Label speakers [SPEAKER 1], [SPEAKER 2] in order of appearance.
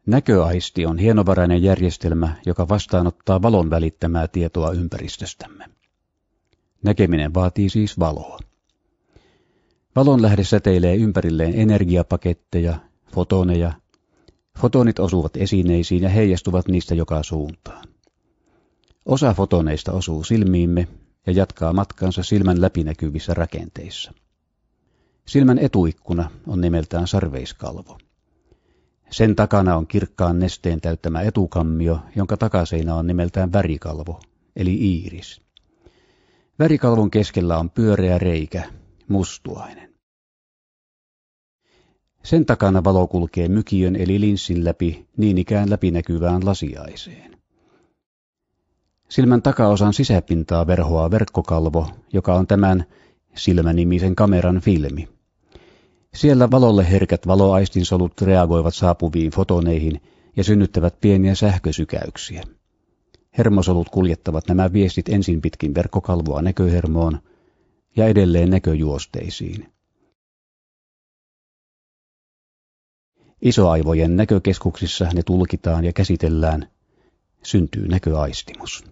[SPEAKER 1] Näköaisti on hienovarainen järjestelmä, joka vastaanottaa valon välittämää tietoa ympäristöstämme. Näkeminen vaatii siis valoa. Valonlähde säteilee ympärilleen energiapaketteja, fotoneja. Fotonit osuvat esineisiin ja heijastuvat niistä joka suuntaan. Osa fotoneista osuu silmiimme ja jatkaa matkaansa silmän läpinäkyvissä rakenteissa. Silmän etuikkuna on nimeltään sarveiskalvo. Sen takana on kirkkaan nesteen täyttämä etukammio, jonka takaseinä on nimeltään värikalvo, eli iiris. Värikalvon keskellä on pyöreä reikä, mustuainen. Sen takana valo kulkee mykiön eli linssin läpi niin ikään läpinäkyvään lasiaiseen. Silmän takaosan sisäpintaa verhoaa verkkokalvo, joka on tämän silmänimisen kameran filmi. Siellä valolle herkät valoaistinsolut reagoivat saapuviin fotoneihin ja synnyttävät pieniä sähkösykäyksiä. Hermosolut kuljettavat nämä viestit ensin pitkin verkkokalvoa näköhermoon ja edelleen näköjuosteisiin. Isoaivojen näkökeskuksissa ne tulkitaan ja käsitellään, syntyy näköaistimus.